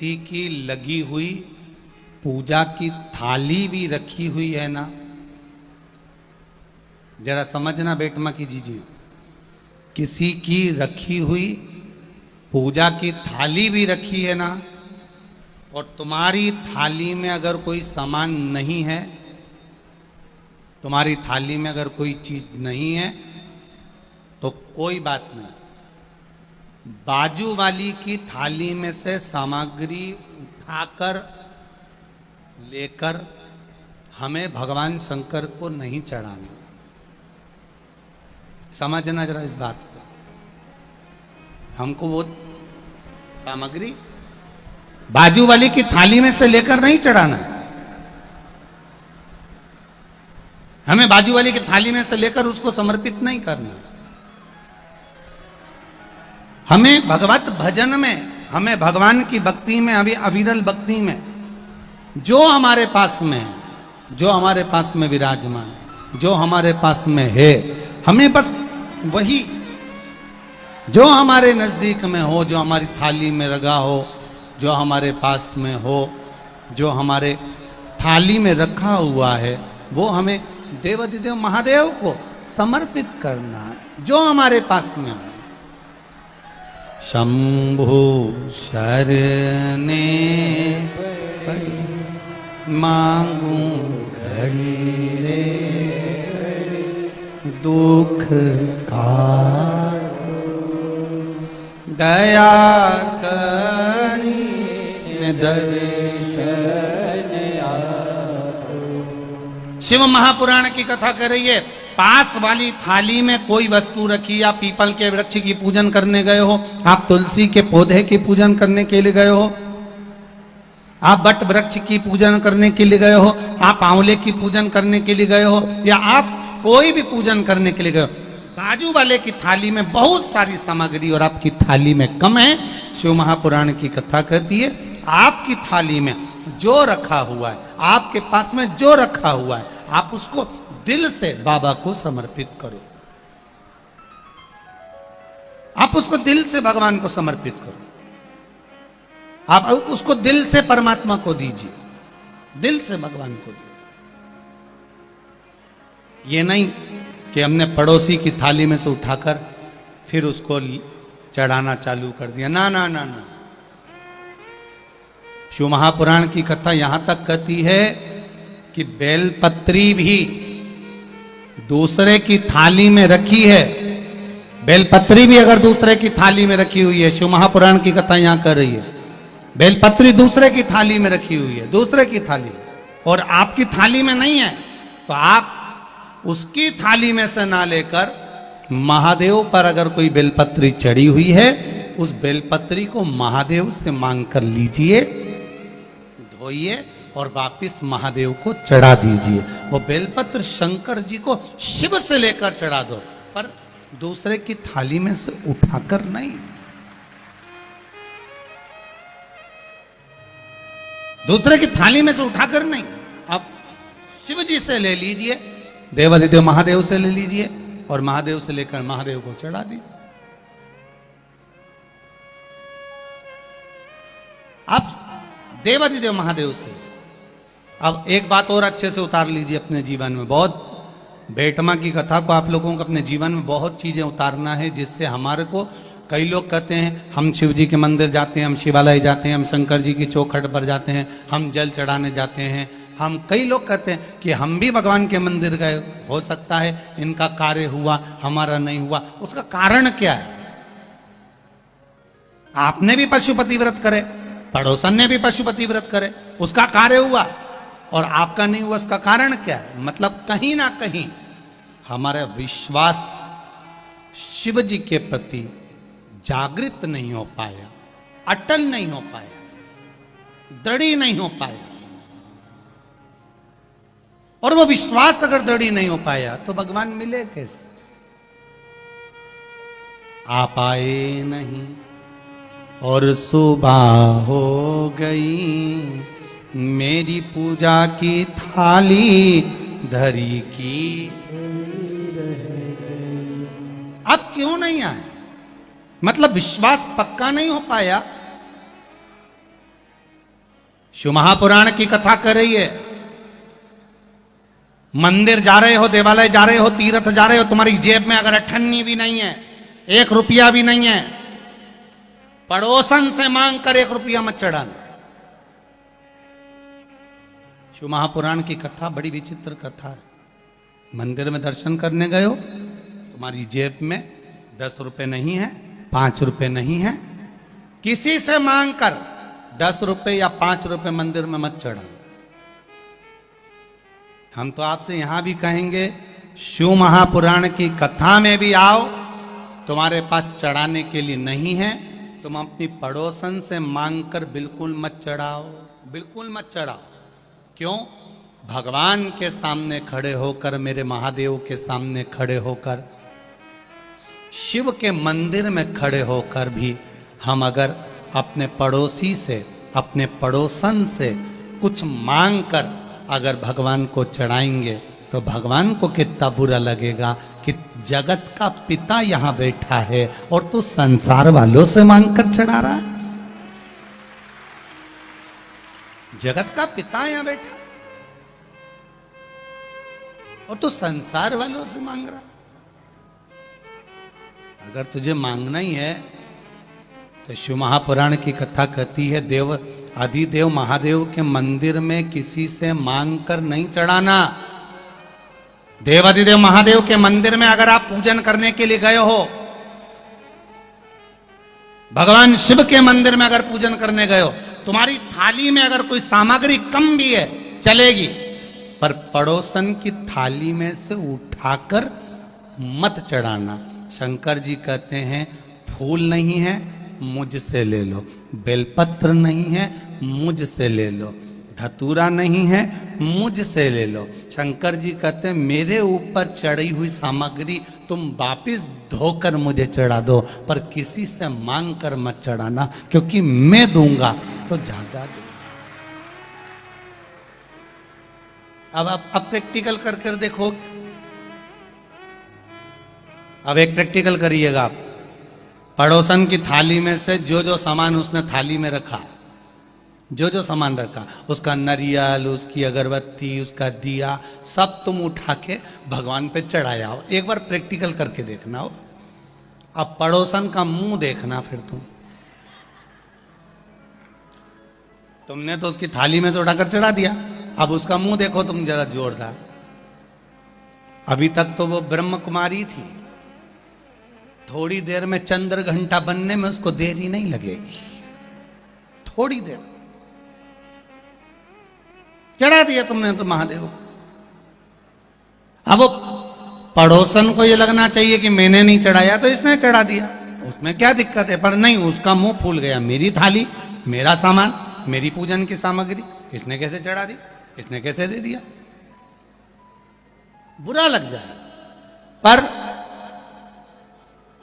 किसी की लगी हुई पूजा की थाली भी रखी हुई है ना, जरा समझना बेटमा कीजिए, किसी की रखी हुई पूजा की थाली भी रखी है ना, और तुम्हारी थाली में अगर कोई सामान नहीं है, तुम्हारी थाली में अगर कोई चीज नहीं है तो कोई बात नहीं, बाजू वाली की थाली में से सामग्री उठाकर लेकर हमें भगवान शंकर को नहीं चढ़ाना। समझना जरा इस बात को, हमको वो सामग्री बाजू वाली की थाली में से लेकर नहीं चढ़ाना, हमें बाजू वाली की थाली में से लेकर उसको समर्पित नहीं करना। हमें भगवत भजन में, हमें भगवान की भक्ति में, अभी अविरल भक्ति में जो हमारे पास में है, जो हमारे पास में विराजमान, जो हमारे पास में है, हमें बस वही जो हमारे नजदीक में हो, जो हमारी थाली में रखा हो, जो हमारे पास में हो, जो हमारे थाली में रखा हुआ है, वो हमें देवाधिदेव महादेव को समर्पित करना, जो हमारे पास में हो। शंभु शरणे पड़ी मांगू घड़ी रे, दुख का दया करी दर्शन आपको। शिव महापुराण की कथा कर रही है, पास वाली थाली में कोई वस्तु रखी, आप पीपल के वृक्ष की पूजन करने गए हो, आप तुलसी के पौधे की पूजन करने के लिए गए हो, आप बट वृक्ष की पूजन करने के लिए गए हो, आप आंवले की पूजन करने के लिए गए हो, या आप कोई भी पूजन करने के लिए गए हो, बाजू वाले की थाली में बहुत सारी सामग्री और आपकी थाली में कम है। शिव महापुराण की कथा कहती है, आपकी थाली में जो रखा हुआ है, आपके पास में जो रखा हुआ है, आप उसको दिल से बाबा को समर्पित करो, आप उसको दिल से भगवान को समर्पित करो, आप उसको दिल से परमात्मा को दीजिए, दिल से भगवान को दीजिए। ये नहीं कि हमने पड़ोसी की थाली में से उठाकर फिर उसको चढ़ाना चालू कर दिया, ना ना ना ना। शिव महापुराण की कथा यहां तक कहती है कि बेलपत्री भी दूसरे की थाली में रखी है, बेलपत्री भी अगर दूसरे की थाली में रखी हुई है, शिव महापुराण की कथा यहां कर रही है, बेलपत्री दूसरे की थाली में रखी हुई है, दूसरे की थाली, और आपकी थाली में नहीं है, तो आप उसकी थाली में से ना लेकर महादेव पर अगर कोई बेलपत्री चढ़ी हुई है, उस बेलपत्री को महादेव से मांग कर लीजिए, धोइए और वापिस महादेव को चढ़ा दीजिए। वो बेलपत्र शंकर जी को शिव से लेकर चढ़ा दो, पर दूसरे की थाली में से उठाकर नहीं। दूसरे की थाली में से उठाकर नहीं, आप शिव जी से ले लीजिए, देवाधिदेव महादेव से ले लीजिए, और महादेव से लेकर महादेव को चढ़ा दीजिए। अब देवाधिदेव महादेव से अब एक बात और अच्छे से उतार लीजिए अपने जीवन में। बहुत बेटमा की कथा को आप लोगों को अपने जीवन में बहुत चीजें उतारना है, जिससे हमारे को, कई लोग कहते हैं हम शिव जी के मंदिर जाते हैं, हम शिवालय जाते हैं, हम शंकर जी की चौखट पर जाते हैं, हम जल चढ़ाने जाते हैं, हम, कई लोग कहते हैं कि हम भी भगवान के मंदिर गए, हो सकता है इनका कार्य हुआ, हमारा नहीं हुआ। उसका कारण क्या है? आपने भी पशुपति व्रत करे, पड़ोसन ने भी पशुपति व्रत करे, उसका कार्य हुआ और आपका नहीं हुआ, उसका कारण क्या है? मतलब कहीं ना कहीं हमारा विश्वास शिव जी के प्रति जागृत नहीं हो पाया, अटल नहीं हो पाया, दृढ़ नहीं हो पाया। और वो विश्वास अगर दृढ़ नहीं हो पाया तो भगवान मिले कैसे? आप आए नहीं और सुबह हो गई, मेरी पूजा की थाली धरी की। अब क्यों नहीं आए? मतलब विश्वास पक्का नहीं हो पाया, शिव महापुराण की कथा कर रही है। मंदिर जा रहे हो, देवालय जा रहे हो, तीर्थ जा रहे हो, तुम्हारी जेब में अगर अठन्नी भी नहीं है, 1 रुपया भी नहीं है, पड़ोसन से मांग कर 1 रुपया मत चढ़ाना। शिव महापुराण की कथा बड़ी विचित्र कथा है। मंदिर में दर्शन करने गए हो, तुम्हारी जेब में 10 रुपए नहीं है, 5 रुपए नहीं है, किसी से मांग कर 10 रुपए या 5 रुपए मंदिर में मत चढ़ाना। हम तो आपसे यहां भी कहेंगे, शिव महापुराण की कथा में भी आओ, तुम्हारे पास चढ़ाने के लिए नहीं है, तुम अपनी पड़ोसन से मांग कर बिल्कुल मत चढ़ाओ, बिल्कुल मत चढ़ाओ। क्यों? भगवान के सामने खड़े होकर, मेरे महादेव के सामने खड़े होकर, शिव के मंदिर में खड़े होकर भी हम अगर अपने पड़ोसी से, अपने पड़ोसन से कुछ मांग कर अगर भगवान को चढ़ाएंगे तो भगवान को कितना बुरा लगेगा कि जगत का पिता यहां बैठा है और तू संसार वालों से मांग कर चढ़ा रहा है। जगत का पिता यहां बैठा और तू संसार वालों से मांग रहा। अगर तुझे मांगना ही है तो शिव महापुराण की कथा कहती है, देव अधिदेव महादेव के मंदिर में किसी से मांग कर नहीं चढ़ाना। देव अधिदेव महादेव के मंदिर में अगर आप पूजन करने के लिए गए हो, भगवान शिव के मंदिर में अगर पूजन करने गए हो, तुम्हारी थाली में अगर कोई सामग्री कम भी है चलेगी, पर पड़ोसन की थाली में से उठाकर मत चढ़ाना। शंकर जी कहते हैं, फूल नहीं है मुझसे ले लो, बेलपत्र नहीं है मुझसे ले लो, धतूरा नहीं है मुझसे ले लो। शंकर जी कहते हैं, मेरे ऊपर चढ़ी हुई सामग्री तुम वापिस धोकर मुझे चढ़ा दो, पर किसी से मांग कर मत चढ़ाना, क्योंकि मैं दूंगा तो ज्यादा दूंगा। अब आप प्रैक्टिकल करके देखो। अब एक प्रैक्टिकल करिएगा आप। पड़ोसन की थाली में से जो जो सामान उसने थाली में रखा, जो जो सामान रखा, उसका नारियल, उसकी अगरबत्ती, उसका दिया, सब तुम उठा के भगवान पे चढ़ाया हो। एक बार प्रैक्टिकल करके देखना हो। अब पड़ोसन का मुंह देखना। फिर तुमने तो उसकी थाली में से उठाकर चढ़ा दिया, अब उसका मुंह देखो तुम जरा जोरदार। अभी तक तो वो ब्रह्म कुमारी थी, थोड़ी देर में चंद्र घंटा बनने में उसको देरी नहीं लगेगी, थोड़ी देर चढ़ा दिया तुमने तो महादेव। अब वो पड़ोसन को ये लगना चाहिए कि मैंने नहीं चढ़ाया तो इसने चढ़ा दिया, उसमें क्या दिक्कत है, पर नहीं, उसका मुंह फूल गया। मेरी थाली, मेरा सामान, मेरी पूजन की सामग्री इसने कैसे चढ़ा दी, इसने कैसे दे दिया, बुरा लग जाए। पर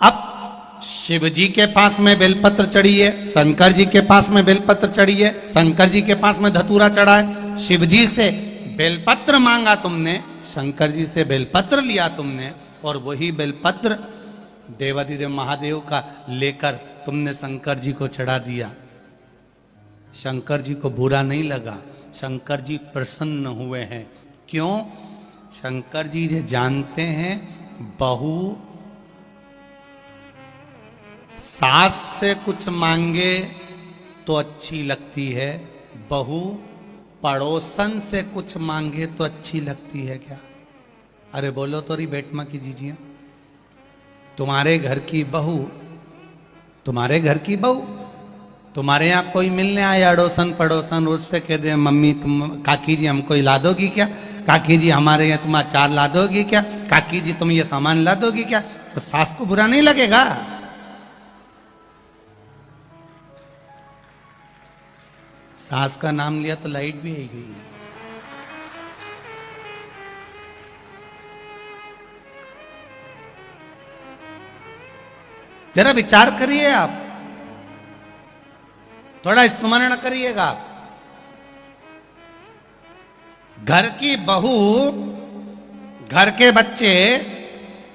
अब शिव जी के पास में बेलपत्र चढ़ी है, शंकर जी के पास में बेलपत्र चढ़ी है, शंकर जी के पास में धतूरा चढ़ा है। शिव जी से बेलपत्र मांगा तुमने, शंकर जी से बेलपत्र लिया तुमने, और वही बेलपत्र देवाधिदेव महादेव का लेकर तुमने शंकर जी को चढ़ा दिया। शंकर जी को बुरा नहीं लगा, शंकर जी प्रसन्न हुए हैं। क्यों? शंकर जी ये जानते हैं, बहू सास से कुछ मांगे तो अच्छी लगती है, बहू पड़ोसन से कुछ मांगे तो अच्छी लगती है क्या? अरे बोलो तो री बेटमा की जीजिए। तुम्हारे घर की बहू, तुम्हारे घर की बहू, तुम्हारे यहाँ कोई मिलने आए अड़ोसन पड़ोसन, उससे कह दे, मम्मी तुम, काकी जी हमको ला दोगी क्या, काकी जी हमारे यहाँ तुम अचार ला दोगी क्या, काकी जी तुम ये सामान ला दोगी क्या, तो सास को बुरा नहीं लगेगा? सास का नाम लिया तो लाइट भी आई गई। जरा विचार करिए आप, थोड़ा स्मरण करिएगा। घर की बहू, घर के बच्चे,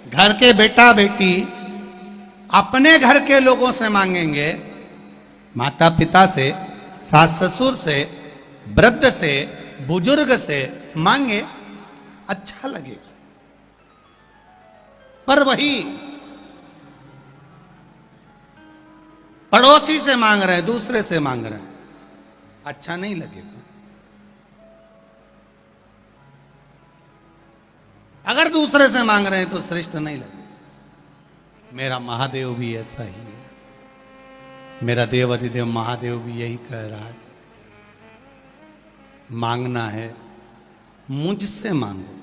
घर के बेटा बेटी अपने घर के लोगों से मांगेंगे, माता पिता से, सास ससुर से, वृद्ध से, बुजुर्ग से मांगे, अच्छा लगेगा। पर वही पड़ोसी से मांग रहे हैं, दूसरे से मांग रहे हैं, अच्छा नहीं लगेगा। अगर दूसरे से मांग रहे हैं तो श्रेष्ठ नहीं लगेगा। मेरा महादेव भी ऐसा ही है, मेरा देव अधिदेव महादेव भी यही कह रहा है, मांगना है मुझसे मांगो,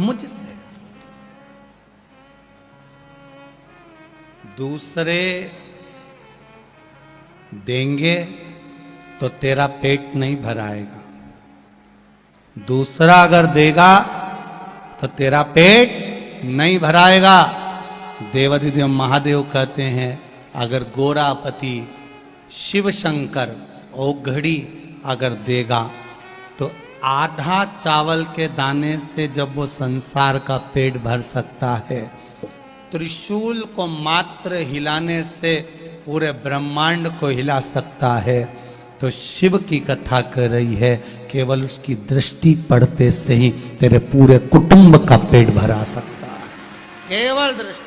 मुझसे। दूसरे देंगे तो तेरा पेट नहीं भराएगा, दूसरा अगर देगा तो तेरा पेट नहीं भराएगा। देवाधिदेव महादेव कहते हैं, अगर गोरापति शिव शंकर औघड़ी अगर देगा तो आधा चावल के दाने से जब वो संसार का पेट भर सकता है, त्रिशूल को मात्र हिलाने से पूरे ब्रह्मांड को हिला सकता है, तो शिव की कथा कर रही है, केवल उसकी दृष्टि पड़ते से ही तेरे पूरे कुटुंब का पेट भरा सकता है, केवल दृष्टि।